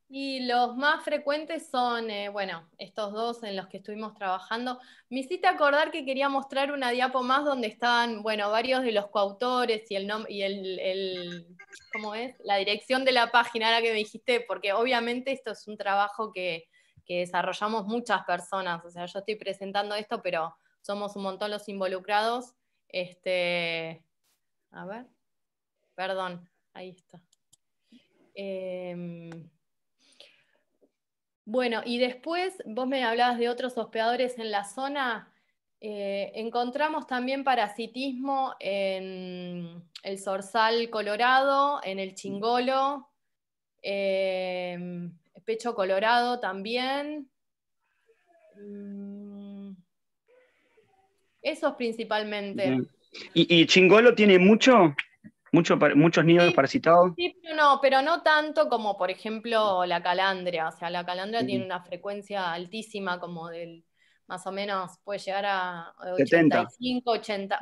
Y los más frecuentes son, bueno, estos dos en los que estuvimos trabajando. Me hiciste acordar que quería mostrar una diapo más donde estaban, bueno, varios de los coautores y ¿cómo es? La dirección de la página, ahora que me dijiste, porque obviamente esto es un trabajo que desarrollamos muchas personas. O sea, yo estoy presentando esto, pero somos un montón los involucrados. A ver, perdón, ahí está. Bueno, y después vos me hablabas de otros hospedadores en la zona. Encontramos también parasitismo en el zorzal colorado, en el chingolo, pecho colorado también. Esos principalmente. Bien. ¿Y Chingolo tiene muchos nidos Sí, parasitados? sí, pero no tanto como, por ejemplo, la calandria. O sea, la calandria tiene una frecuencia altísima, como más o menos, puede llegar a 70. 85, 80,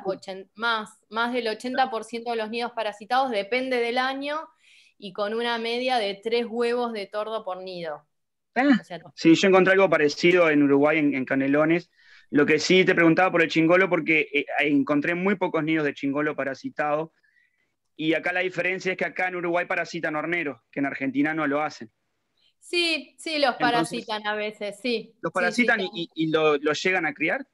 más del 80% de los nidos parasitados, depende del año, y con una media de 3 huevos de tordo por nido. O sea, Sí, yo encontré algo parecido en Uruguay, en Canelones. Lo que sí te preguntaba por el chingolo, porque encontré muy pocos nidos de chingolo parasitado. Y acá la diferencia es que acá en Uruguay parasitan horneros, que en Argentina no lo hacen. sí, los Entonces, parasitan a veces, sí. ¿los Sí. parasitan y lo llegan a criar?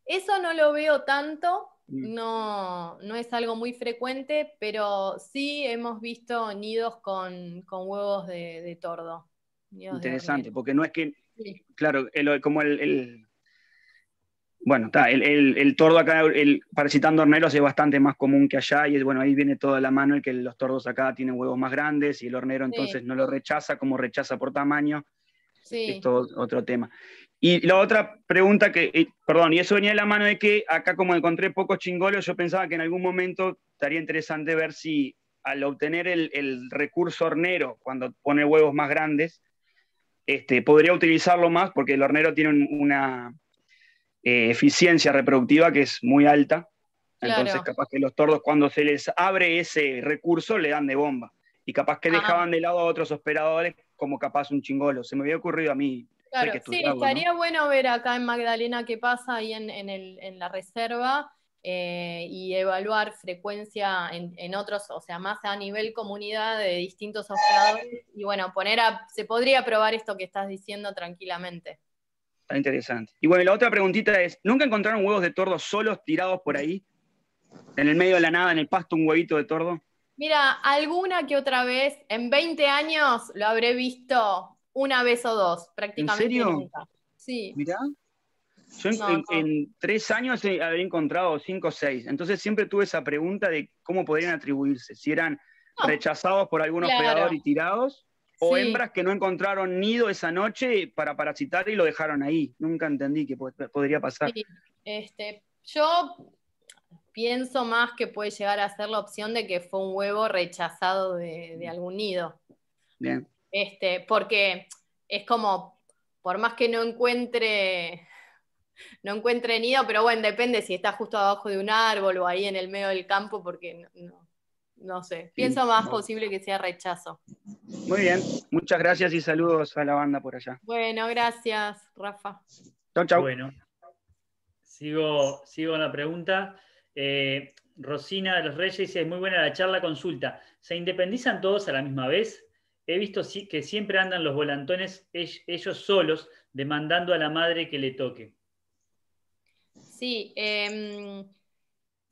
Eso no lo veo tanto, Mm. no es algo muy frecuente, pero sí hemos visto nidos con huevos de tordo. Interesante, porque no es que, Sí. claro, bueno, el tordo acá, parasitando horneros es bastante más común que allá, y bueno, ahí viene toda la mano el que los tordos acá tienen huevos más grandes y el hornero entonces no lo rechaza como rechaza por tamaño. Sí. Es todo otro tema. Y la otra pregunta perdón, y eso venía de la mano de que acá como encontré pocos chingolos, yo pensaba que en algún momento estaría interesante ver si al obtener el recurso hornero, cuando pone huevos más grandes, podría utilizarlo más, porque el hornero tiene una eficiencia reproductiva que es muy alta. Claro. Entonces capaz que los tordos cuando se les abre ese recurso le dan de bomba. Y capaz que dejaban de lado a otros operadores como capaz un chingolo. Se me había ocurrido a mí. Claro, Hay que sí, estudiarlo, estaría ¿no? bueno ver acá en Magdalena qué pasa ahí en la reserva y evaluar frecuencia en otros, o sea, más a nivel comunidad de distintos operadores. Y bueno, se podría probar esto que estás diciendo tranquilamente. Está interesante. Y bueno, la otra preguntita es, ¿nunca encontraron huevos de tordo solos tirados por ahí? En el medio de la nada, en el pasto, un huevito de tordo. Mira, alguna que otra vez, en 20 años lo habré visto una vez o dos, ¿En prácticamente serio? nunca. Sí. Mirá. Yo No, no. en 3 años había encontrado 5 o 6. Entonces siempre tuve esa pregunta de cómo podrían atribuirse. Si eran No, rechazados por algún hospedador claro. y tirados, o Sí. hembras que no encontraron nido esa noche para parasitar y lo dejaron ahí. Nunca entendí que podría pasar. Sí. Yo pienso más que puede llegar a ser la opción de que fue un huevo rechazado de algún nido. Bien. Porque es como, por más que no encuentre nido, pero bueno, depende si está justo abajo de un árbol o ahí en el medio del campo, porque no sé. Pienso Sí. más posible que sea rechazo. Muy bien. Muchas gracias y saludos a la banda por allá. Bueno, gracias, Rafa. Chau, chau. Bueno, sigo con la pregunta. Rosina de los Reyes dice, muy buena la charla, consulta. ¿Se independizan todos a la misma vez? He visto que siempre andan los volantones ellos solos, demandando a la madre que le toque. Sí,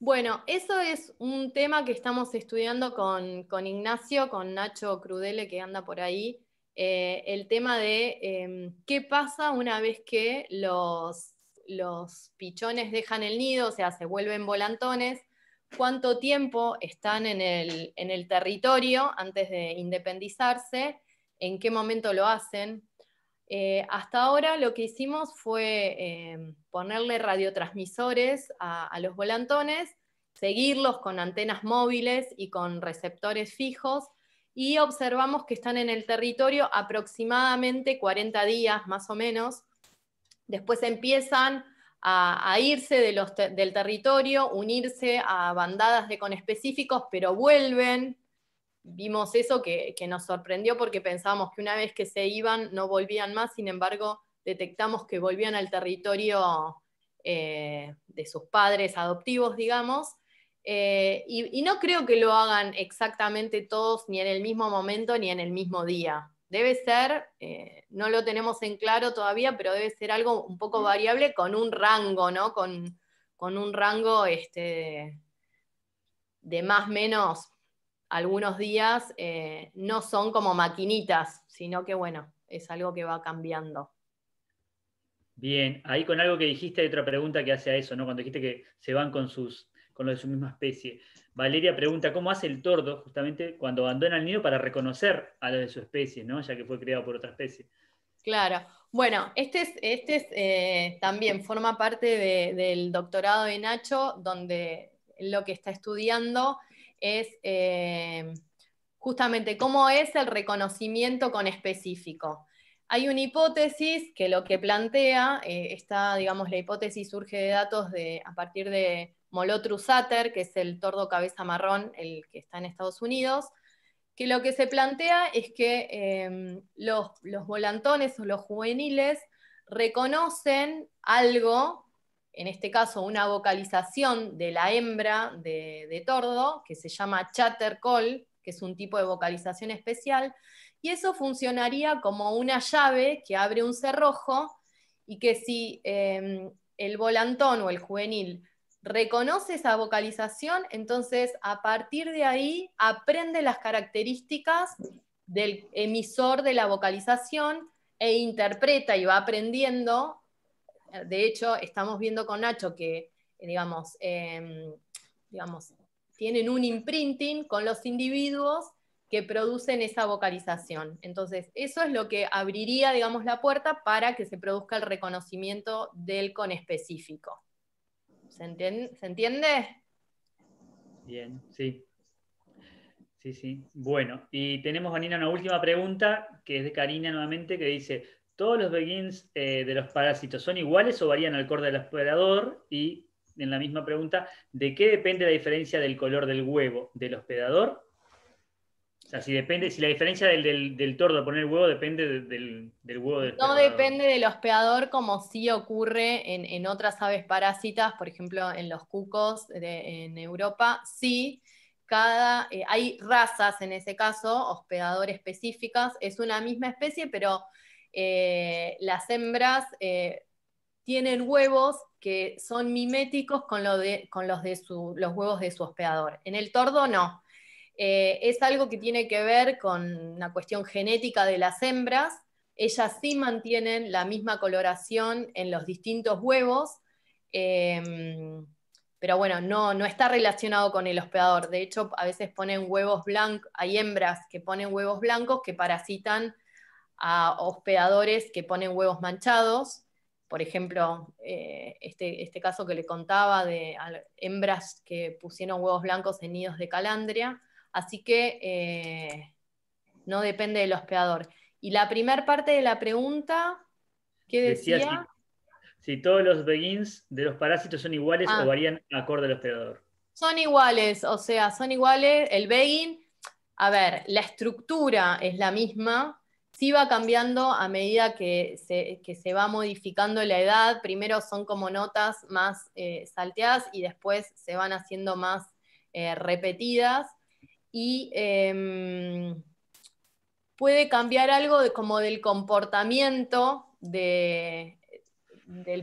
bueno, eso es un tema que estamos estudiando con Ignacio, con Nacho Crudele, que anda por ahí. El tema de qué pasa una vez que los pichones dejan el nido, o sea, se vuelven volantones, cuánto tiempo están en el territorio antes de independizarse, en qué momento lo hacen. Hasta ahora lo que hicimos fue ponerle radiotransmisores a los volantones, seguirlos con antenas móviles y con receptores fijos, y observamos que están en el territorio aproximadamente 40 días más o menos. Después empiezan a irse del territorio, unirse a bandadas de conespecíficos, pero vuelven. Vimos eso que nos sorprendió porque pensábamos que una vez que se iban no volvían más, sin embargo detectamos que volvían al territorio de sus padres adoptivos, digamos, y no creo que lo hagan exactamente todos ni en el mismo momento ni en el mismo día. Debe ser, no lo tenemos en claro todavía, pero debe ser algo un poco variable con un rango, ¿no? Con un rango de más o menos algunos días, no son como maquinitas, sino que bueno, es algo que va cambiando. Bien, ahí con algo que dijiste hay otra pregunta que hace a eso, ¿no? Cuando dijiste que se van con lo de su misma especie. Valeria pregunta, ¿cómo hace el tordo justamente cuando abandona el nido para reconocer a lo de su especie, ¿no? Ya que fue criado por otra especie? Claro. Bueno, también forma parte del doctorado de Nacho, donde lo que está estudiando es justamente cómo es el reconocimiento con específico. Hay una hipótesis que lo que plantea, digamos, la hipótesis surge de datos a partir de Molotru Sater, que es el tordo cabeza marrón, el que está en Estados Unidos, que lo que se plantea es que los volantones o los juveniles reconocen algo, en este caso una vocalización de la hembra de tordo, que se llama chatter call, que es un tipo de vocalización especial, y eso funcionaría como una llave que abre un cerrojo, y que si el volantón o el juvenil reconoce esa vocalización, entonces a partir de ahí aprende las características del emisor de la vocalización e interpreta y va aprendiendo. De hecho, estamos viendo con Nacho que, digamos, tienen un imprinting con los individuos que producen esa vocalización. Entonces, eso es lo que abriría, digamos, la puerta para que se produzca el reconocimiento del conespecífico. ¿Se entiende? Bien, sí. Sí. Bueno, y tenemos, Vanina, una última pregunta, que es de Karina nuevamente, que dice, ¿todos los begins de los parásitos son iguales o varían acorde al hospedador? Y en la misma pregunta, ¿de qué depende la diferencia del color del huevo? ¿Del hospedador? O sea, si la diferencia del tordo a poner huevo depende del huevo del No hospedador. depende del hospedador, como sí ocurre en otras aves parásitas, por ejemplo, en los cucos en Europa, sí. Hay razas en ese caso, hospedador específicas, es una misma especie, pero las hembras tienen huevos que son miméticos con los huevos de su hospedador. En el tordo no. Es algo que tiene que ver con una cuestión genética de las hembras. Ellas sí mantienen la misma coloración en los distintos huevos, pero bueno, no está relacionado con el hospedador. De hecho, a veces ponen huevos blancos, hay hembras que ponen huevos blancos que parasitan a hospedadores que ponen huevos manchados. Por ejemplo, este caso que le contaba de hembras que pusieron huevos blancos en nidos de calandria. Así que no depende del hospedador. Y la primera parte de la pregunta, ¿qué decía? Si todos los begins de los parásitos son iguales o varían acorde al hospedador. Son iguales, o sea, son iguales. El begin, a ver, la estructura es la misma, sí va cambiando a medida que se va modificando la edad. Primero son como notas más salteadas y después se van haciendo más repetidas. Y puede cambiar algo como del comportamiento del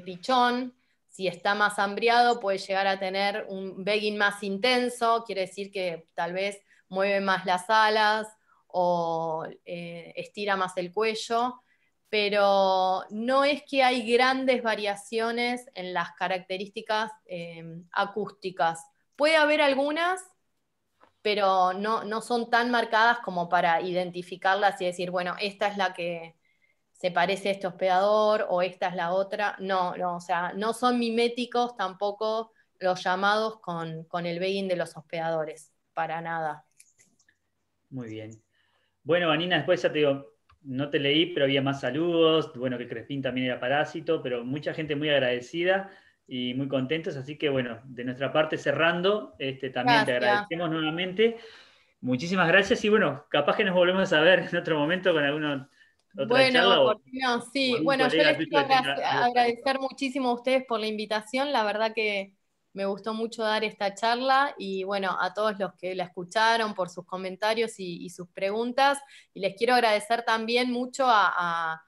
pichón. Si está más hambriado, puede llegar a tener un begging más intenso, quiere decir que tal vez mueve más las alas o estira más el cuello, pero no es que hay grandes variaciones en las características acústicas. Puede haber algunas, pero no son tan marcadas como para identificarlas y decir, bueno, esta es la que se parece a este hospedador o esta es la otra. No, o sea, no son miméticos tampoco los llamados con el begging de los hospedadores, para nada. Muy bien. Bueno, Vanina, después ya te digo, no te leí, pero había más saludos, bueno, que Crespín también era parásito, pero mucha gente muy agradecida y muy contentos, así que bueno, de nuestra parte cerrando, también te agradecemos nuevamente. Muchísimas gracias y bueno, capaz que nos volvemos a ver en otro momento con alguna otra charla. No, sí. Bueno, yo les quiero agradecer muchísimo a ustedes por la invitación, la verdad que me gustó mucho dar esta charla y bueno, a todos los que la escucharon por sus comentarios y sus preguntas, y les quiero agradecer también mucho a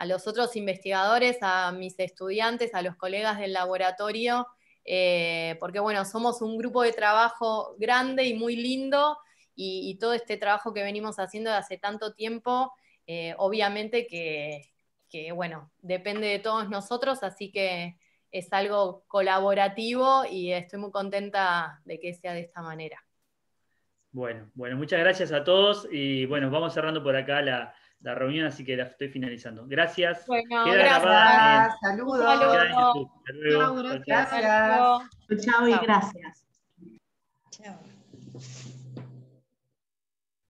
los otros investigadores, a mis estudiantes, a los colegas del laboratorio, porque bueno, somos un grupo de trabajo grande y muy lindo, y todo este trabajo que venimos haciendo de hace tanto tiempo, obviamente que, bueno, depende de todos nosotros, así que es algo colaborativo y estoy muy contenta de que sea de esta manera. Bueno, muchas gracias a todos y bueno, vamos cerrando por acá la reunión, así que la estoy finalizando. Gracias. Bueno, queda gracias. Saludos. Hasta luego. Chao, gracias. Chao y gracias. Chao.